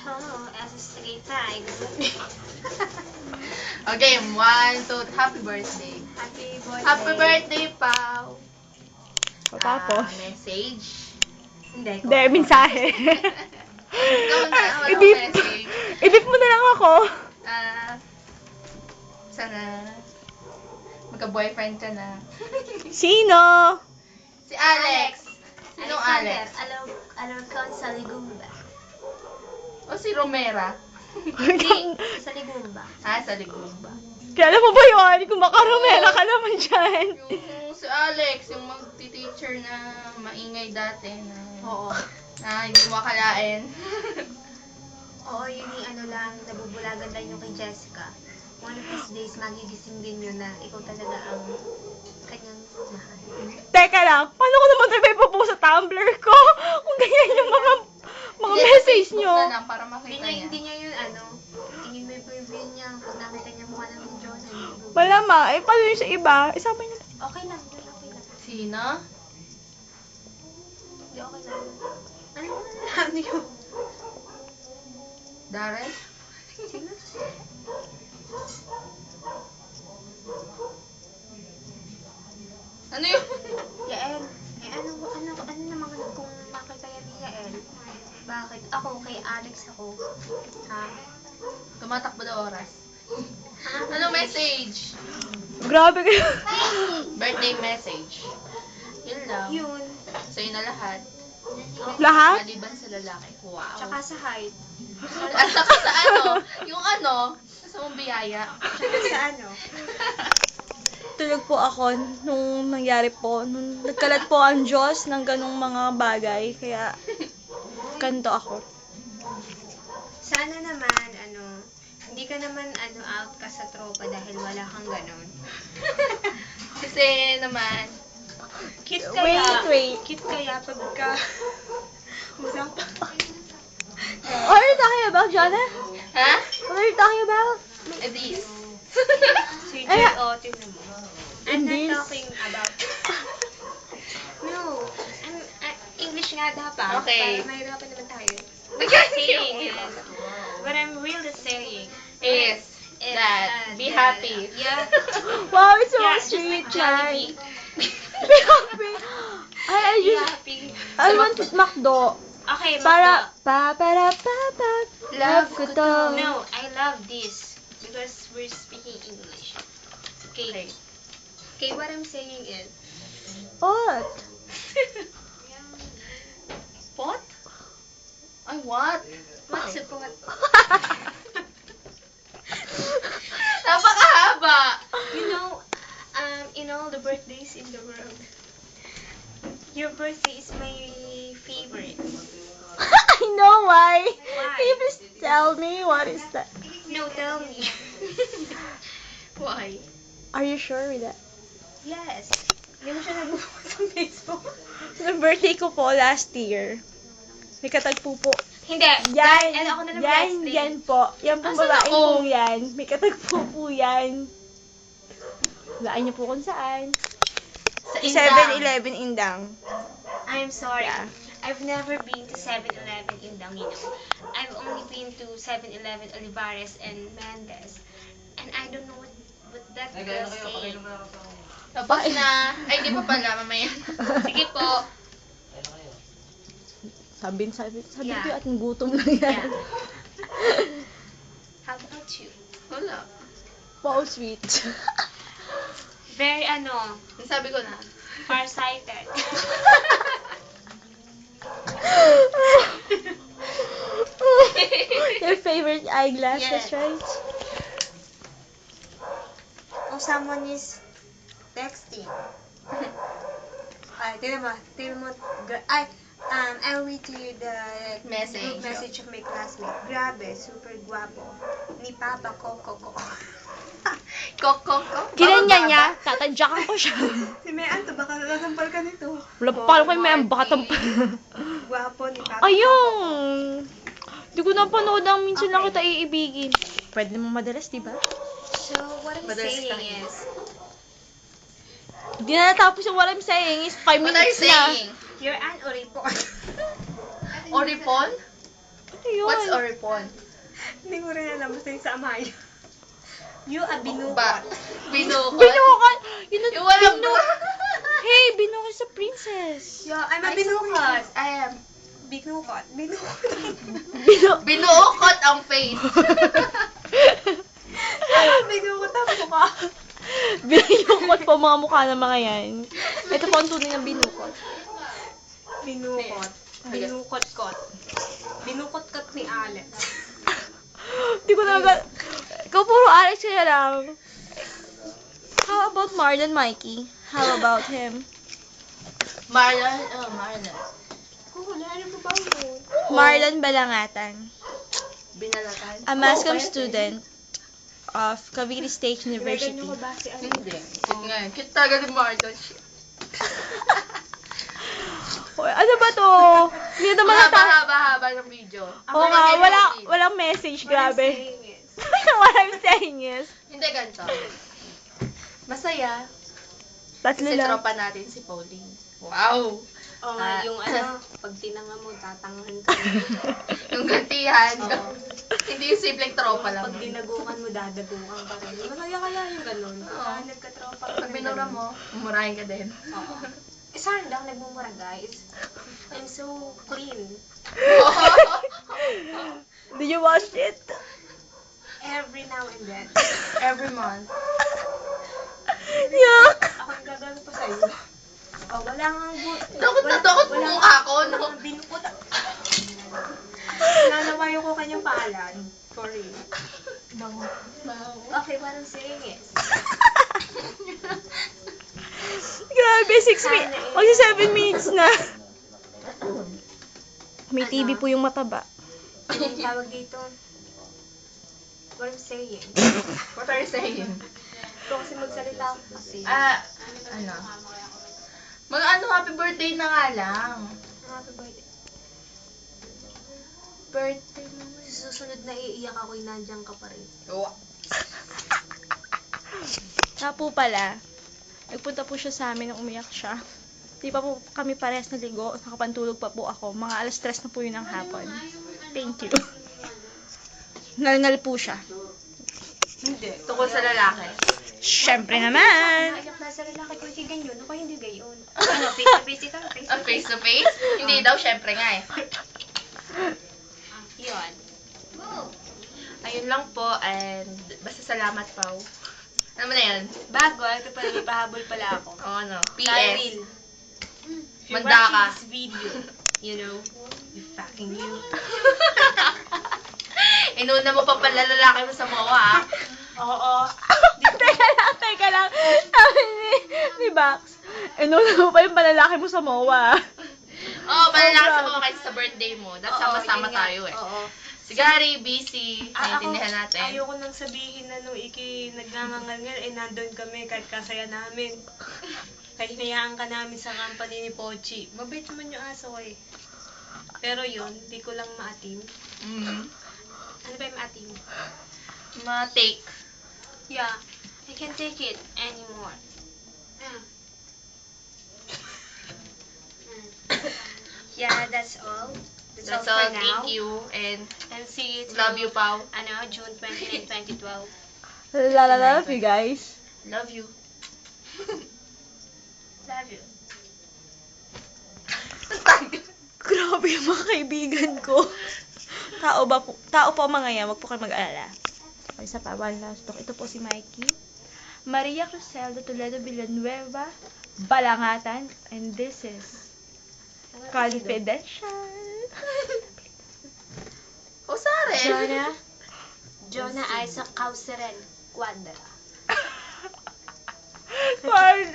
Oo, as straight tayo. Okay, 1, 2, happy birthday. Happy birthday. Happy birthday, Pao. Tapos, Message. Hindi, hindi, mensahe. Ikaw na, walang Ibip, message. ibip mo na lang ako. Sana magka-boyfriend ka na. Sino? Si Alex. Sinong Alex? Alam ko sa Ligumba. O si Romera? Hindi, sa Ligumba. Sa Ligumba. Kaya mo ba yun? Kung makaromela ka naman dyan. Yung si Alex, yung mag-teacher na maingay dati na, Oo. na hindi mo akalain. Oo, yun yung ano lang, nabubulagan lang yung kay Jessica. One of these days, magigising din yun na ikaw talaga ang kanyang mahal. Teka lang, paano ko naman tayo ipopost sa Tumblr ko? Kung ganyan yung mga Hindi, sa message Facebook nyo. na lang para makita niya. Hindi niya yun, hindi may preview niya. Pag nakita niya mukha ng Diyos, Wala ma, eh paano yung sa iba? Isama niyo. okay lang, yun okay lang. Sino? Hindi, okay lang. Ano yun? Darren? Sino? Ano yun? Yael. Ano naman kung makita yan ni Yael? Bakit? Ako, kay Alex ako. Ha? Tumatakbo na oras. Ano message? Grabe kayo. Birthday message. Yun lang. Yun. Sa'yo na lahat. Lahat? Maliban sa lalaki. Wow. Tsaka sa height. At saka sa ano, yung ano, sa mong biyaya. Tsaka sa ano. Tulog po ako nung nangyari po. Nung nagkalat po ang Diyos ng ganong mga bagay. Kaya, ganito ako. Sana naman, hindi ka naman, out ka sa tropa dahil wala kang ganon. Kasi naman, Cute Wait. Cute kaya pagka... Usapan. What are you talking about, Jonah? ha? What are you talking about? This. Si Ay, J.O. Tingnan mo. I'm not This? talking about... No. English nga dapat. Okay. Para mahirapan naman tayo. Saying What I'm really saying is that be happy. Yeah. Wow, it's so Yeah, just sweet, like Jollibee. man. Be happy. I Be just, happy. I want McDo. Okay, Para, Makdo. love ko to. No, I love this because we're speaking English. Okay. Okay, what I'm saying is, What? What? Ay, what? what's the point? Napakahaba! In all the birthdays in the world, your birthday is my favorite. I know why. Why? Can you please tell me what is that? No, tell me. Why? Are you sure with that? Yes. Hindi mo siya nabubuhat sa Facebook. Yung birthday ko po last year. May katagpo po. Hindi. Yan, Ako na ng yan, birthday. yan po. Yan pong Asan babaeng ako? po yan. May katagpo po yan. Laan niyo po kung saan. Sa Indang. 7-Eleven Indang. I'm sorry. Yeah. I've never been to 7-Eleven in Dangino. I've only been to 7-Eleven Olivares and Mendez. And I don't know what that girl's saying. Tapos na. Ay, di pa pala, mamaya. Sige po. Sabi Yeah. ko at gutom lang yan. Yeah. How about you? Wala. Wow, sweet. Very, Sabi ko na. farsighted. Your favorite eyeglasses, Yes. right? Oh, someone is texting. Ay, tignan mo, I'll read to you the Message. group message of my classmate. Grabe, super guwapo. Ni Papa Coco. Koko. Ginanya niya, tatadyakan ko siya. Si Mayan, to baka natampal ka nito. Wala pa paano kayo may bakatang... Guwapo ni Papa Ayun! Hindi ko napanood ang minsan lang kita iibigin. Pwede naman madalas, di ba? So, what I'm Madalas saying tayo. is, Hindi na natapos yung what I'm saying is 5 What are you minutes na. saying? you're an oripon. Oripon? Yun. What's oripon? Hindi ko rin alam. Basta yung sa Amaya. You a Ba? binukot. Binukot? Binukot! Yun Yung walang Hey, binukot sa princess. Yeah, I'm a Ay, binukot. sukat. I am. Binukot. Binukot. Binuukot ang face. Binukot ang mukha. Binukot po mga mukha ng mga yan. Ito po ang tunay ng binukot. Binukot. Binukot-kot. Binukot-kot ni Alex. Di ko talaga... Ikaw puro Alex kaya lang. How about Marlon, Mikey? How about him? Marlon. Oh, Marlon. Wala na ba yun? Marlon Balangatan. Binalatan. A mascom Oh, pwede. student of Cavite State University. Ganyan ko ba si ano? Hindi. Cute nga yun. Cute talaga ni Marlon. Shit. Hoy, ano ba to? Hindi naman Mahaba-haba ng video. Oo nga, walang message, grabe. What I'm saying is, Hindi ganito. Masaya. tatlo Kasi lang. tropa natin si Pauline. Wow! Oh, Ah. yung ano, pag tinanga mo, tatangahan ka. Yung gantihan. Oo. Hindi yung simpleng tropa lang. Pag dinagukan mo, dadagukan ka rin. Masaya kaya yung ganun. Oo. Nagkatropa ka. Pag binura mo, umurahin ka din. Oo. Eh, sorry daw, nagmumura, guys. I'm so clean. Did you watch it? Every now and then. Every month. Yuck! Ako ang gagawin ko sa'yo. Oh, wala nga Takot na takot mo ako, no? Wala nga binukot. Nanawayo ko kanyang paalan. For real. Okay, what I'm saying is, Grabe, 6 minutes. Magsi 7 minutes na. May TV po yung mataba. ano yung tawag dito? What I'm saying. What are you saying? Ito kasi magsalita ako kasi. Ano? Mga ano, happy birthday na nga lang. Happy birthday. Birthday mo. Sa susunod na iiyak ako, nandiyan ka pa rin. Oh. Nga po pala, nagpunta po siya sa amin nung umiyak siya. Di pa po kami parehas naligo, nakapantulog pa po ako. Mga alas 3 na po yun ng hapon. Thank you. Nalngal po siya. Hindi. Tungkol sa lalaki. Syempre naman! Naiyak na sa lalaki ko, hindi ganyan. Ano hindi gayon? Ano, face to face ito? Face to face? Hindi daw, syempre nga eh. Yun. Ayun lang po, and basta salamat, Pao. Ano mo na yun? Bago, ito pala, may pahabol pala ako. Oo, no. Kyle, PS. if you're Manda ka. watching this video, you know, you fucking you. Inuna mo pa pala lalaki mo sa mawa, ah. Oo. Teka lang. Sabi ni Bax, inuna mo pa yung palalaki mo sa MOA. Oo, malalaki sa mawa kaysa sa birthday mo. That's sama-sama yun nga. tayo eh. Oo. Si Gary, busy. Ako, Naiintindihan natin. ayoko nang sabihin na nung nagngangangal, nandun kami kahit kasaya namin. Kahit hinayaan ka namin sa company ni Pochi. Mabait naman yung aso ko eh. Pero yun, di ko lang maatim. Ano ba yung maatim? Ma-take. Yeah, I can't take it anymore. Yeah, that's all. That's all all. for now. Thank you. And And see you love you, Pao. ano, June 29, 2012. Love you guys. Love you. Love you. Grabe yung mga kaibigan ko. Tao po ang mga yan, wag po kayo mag-alala. O, isa pa, one last talk. Ito po si Mikey. Maria Cruzelda Toledo Villanueva, Balangatan, and this is Confidential. O, Saren. Jonah Isaac Causeren Quadra. Card.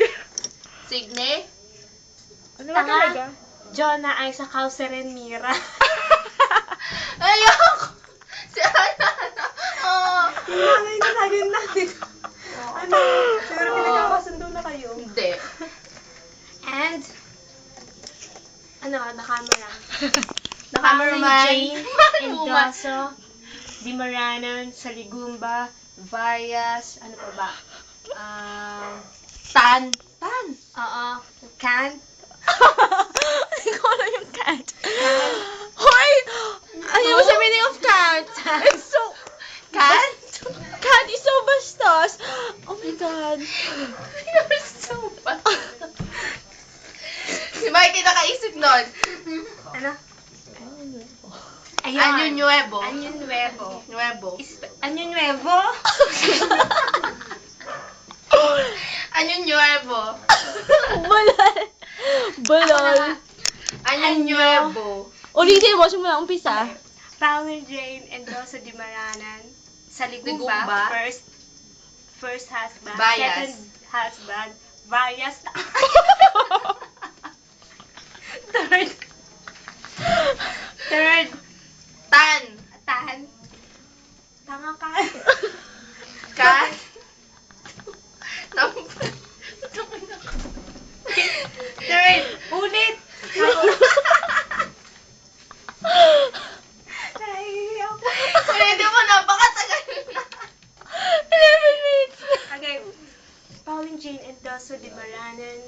Signe. Ano ba Tanga. talaga? Jonah Isaac Causeren Mira. Ayoko. Si Ana. Oh. Yung na lagyan natin. Ano? Siguro pinagkakasundo na kayo. Hindi. And, ano, the camera. The cameraman. Jane, Woman. Endoso, Dimaranan, Saligumba, Varias, ano pa ba? Tan. Tan. Oo, Can, Hindi ko alam yung cat. Hoy! Ano mo It's so... Cat? Cat is so bastos. Oh my God. You're so bad. Si Mikey nakaisip nun. Ano? Anyo nuevo. Anyo nuevo. Nuevo. Anyo nuevo? Anyo nuevo. Balal. Balal. Anyo nuevo. Ulitin mo, simula umpisa. Paolo Jane and Rosa Di Maranan. Sa Ligumba. Ligumba. First husband. Bias. Second husband. Bias. Third. Tan. Tan. Tanga ka. Cat. Third. Ulit. Naiiyak ako. Pwede mo, napakatagal na. 11 minutes. Okay. Pauline Jane and Doso Di Maranan.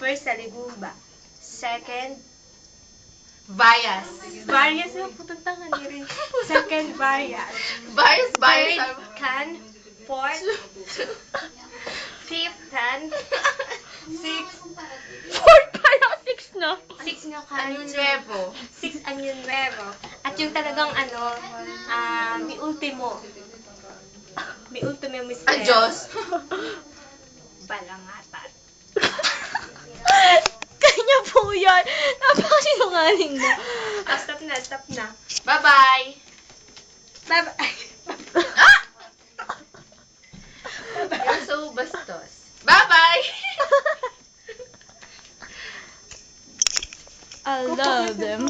First, sa Ligumba. Second, Bias. Varias na putang tanga ni rin. Second, Varias. Bias, bias. Third, Can. Fourth, fifth, Can. Sixth, Fourth pa lang, 6 na. six nga Can. Anyo nuevo. Six, Anion Nuevo. At yung talagang mi ultimo. Mi ultimo mister. Adios. Balangatan. Kanya po yan. Napakasinungaling mo. Stop na, stop na. Bye-bye. Bye-bye. You're so bastos. Bye-bye. I love them.